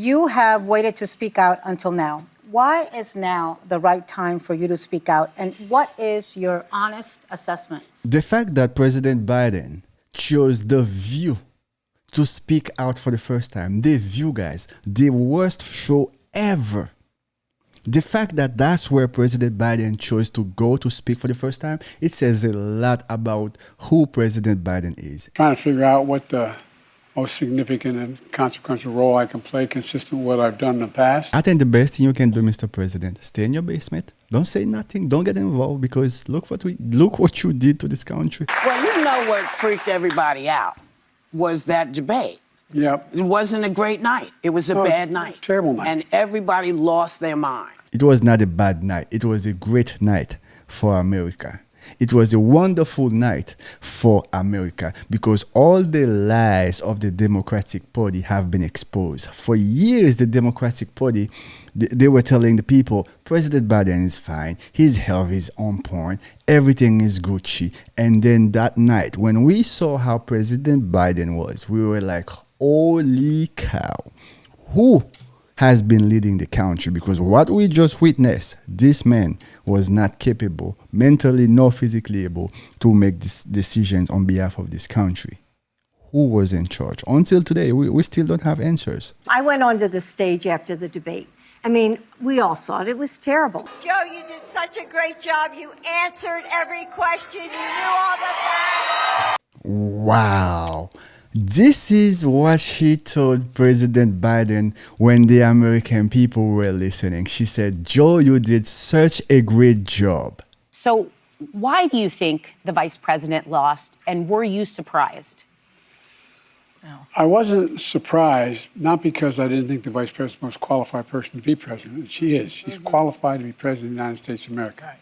You have waited to speak out until now. Why is now the right time for you to speak out? And what is your honest assessment? The fact that President Biden chose The View to speak out for the first time. The View, guys, the worst show ever. The fact that that's where President Biden chose to go to speak for the first time, it says a lot about who President Biden is. Trying to figure out what the most significant and consequential role I can play consistent with what I've done in the past. I think the best thing you can do, Mr. President, stay in your basement. Don't say nothing. Don't get involved, because look what you did to this country. Well, you know what freaked everybody out was that debate. Yep. It wasn't a great night. It was a bad night. Terrible night. And everybody lost their mind. It was not a bad night. It was a great night for America. It was a wonderful night for America, because all the lies of the Democratic Party have been exposed. For years, the Democratic Party, they were telling the people, President Biden is fine, his health is on point, everything is Gucci. And then that night, when we saw how President Biden was, we were like, holy cow, who has been leading the country? Because what we just witnessed, this man was not capable, mentally nor physically able, to make decisions on behalf of this country. Who was in charge? Until today, we still don't have answers. I went onto the stage after the debate. I mean, we all saw it. It was terrible. Joe, you did such a great job. You answered every question. You knew all the facts. Wow. This is what she told President Biden when the American people were listening. She said, Joe, you did such a great job. So why do you think the vice president lost, and were you surprised? I wasn't surprised, not because I didn't think the vice president was the most qualified person to be president. And she is. She's qualified to be president of the United States of America.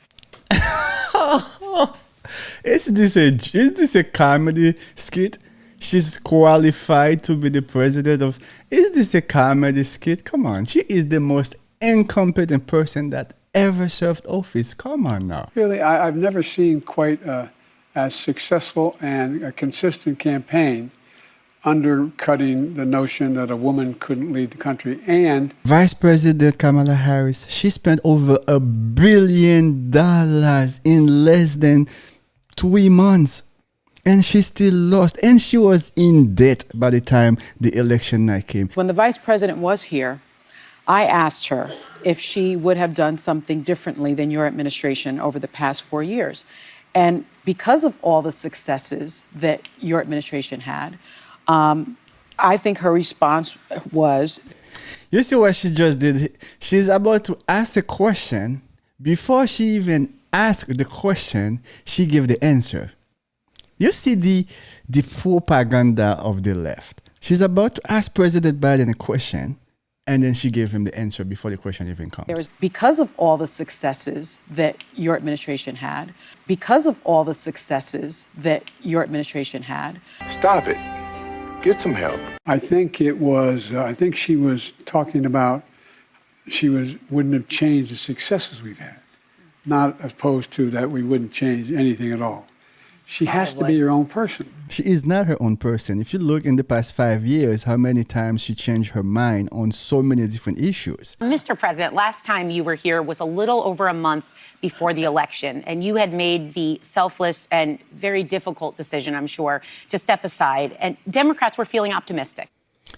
Is this a comedy skit? She's qualified to be the president of... Is this a comedy skit? Come on. She is the most incompetent person that ever served office. Come on now. Really, I've never seen quite as successful and a consistent campaign undercutting the notion that a woman couldn't lead the country. And Vice President Kamala Harris, she spent over $1 billion in less than 3 months. And she still lost. And she was in debt by the time the election night came. When the vice president was here, I asked her if she would have done something differently than your administration over the past 4 years. And because of all the successes that your administration had, I think her response was... You see what she just did? She's about to ask a question. Before she even asked the question, she gave the answer. You see the propaganda of the left. She's about to ask President Biden a question, and then she gave him the answer before the question even comes. Because of all the successes that your administration had, Stop it. Get some help. I think she was talking about wouldn't have changed the successes we've had, not opposed to that we wouldn't change anything at all. She has to be her own person. She is not her own person. If you look in the past 5 years, how many times she changed her mind on so many different issues. Mr. President, last time you were here was a little over a month before the election, and you had made the selfless and very difficult decision, I'm sure, to step aside, and Democrats were feeling optimistic.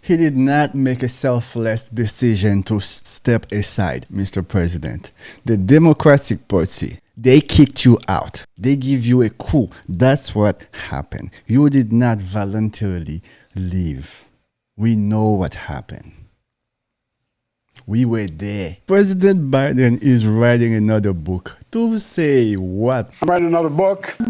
He did not make a selfless decision to step aside, Mr. President. The Democratic Party, they kicked you out. They give you a coup. That's what happened. You did not voluntarily leave. We know what happened. We were there. President Biden is writing another book. To say what? I'm writing another book. No.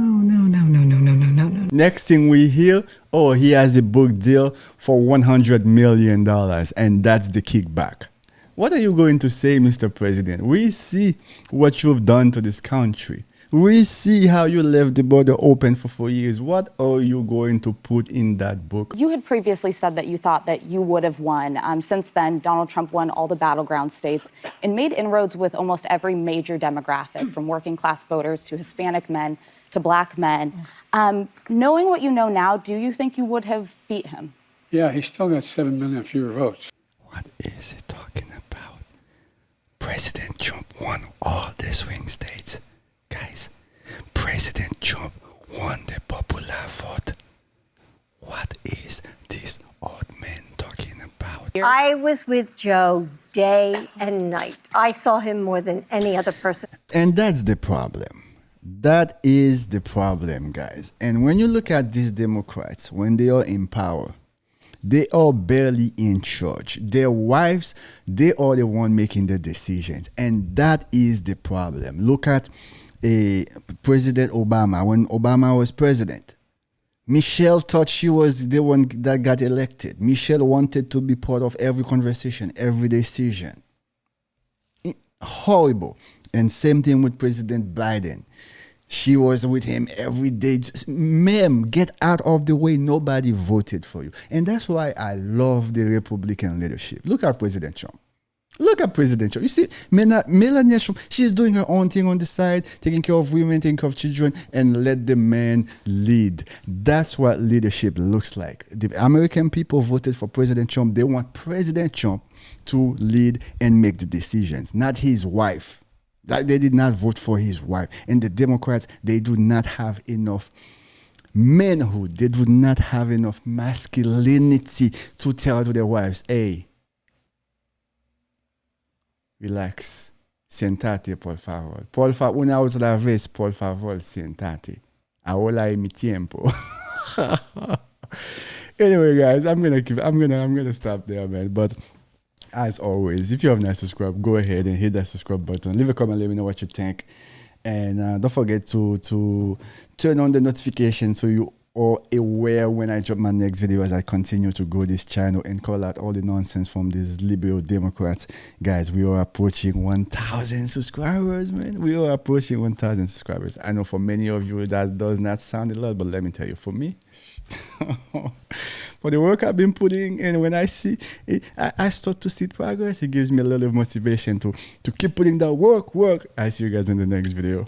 Next thing we hear, oh, he has a book deal for $100 million, and that's the kickback. What are you going to say, Mr. President? We see what you've done to this country. We see how you left the border open for 4 years. What are you going to put in that book? You had previously said that you thought that you would have won. Since then, Donald Trump won all the battleground states and made inroads with almost every major demographic, from working class voters to Hispanic men to black men. Knowing what you know now, do you think you would have beat him? Yeah, he's still got 7 million fewer votes. What is he talking about? President Trump won all the swing states. Guys, President Trump won the popular vote. What is this old man talking about? I was with Joe day and night. I saw him more than any other person. And that's the problem. That is the problem, guys. And when you look at these Democrats, when they are in power, they are barely in charge. Their wives, they are the one making the decisions. And that is the problem. Look at President Obama. When Obama was president, Michelle thought she was the one that got elected. Michelle wanted to be part of every conversation, every decision. Horrible. And same thing with President Biden. She was with him every day. Ma'am, get out of the way. Nobody voted for you. And that's why I love the Republican leadership. Look at President Trump. Look at President Trump. You see, Melania Trump, she's doing her own thing on the side, taking care of women, taking care of children, and let the man lead. That's what leadership looks like. The American people voted for President Trump. They want President Trump to lead and make the decisions, not his wife. They did not vote for his wife. And the Democrats, they do not have enough manhood. They do not have enough masculinity to tell to their wives, hey, relax, siéntate, por favor. Por favor, una otra vez, por favor, siéntate. Ahora es mi tiempo. Anyway, guys, I'm gonna stop there, man. But as always, if you have not subscribed, go ahead and hit that subscribe button. Leave a comment, let me know what you think. And don't forget to turn on the notification so you are aware when I drop my next video as I continue to grow this channel and call out all the nonsense from these liberal Democrats. Guys, we are approaching 1,000 subscribers, man. We are approaching 1,000 subscribers. I know for many of you that does not sound a lot, but let me tell you, for me, for the work I've been putting in, when I see it, I start to see progress. It gives me a lot of motivation to keep putting that work. I see you guys in the next video.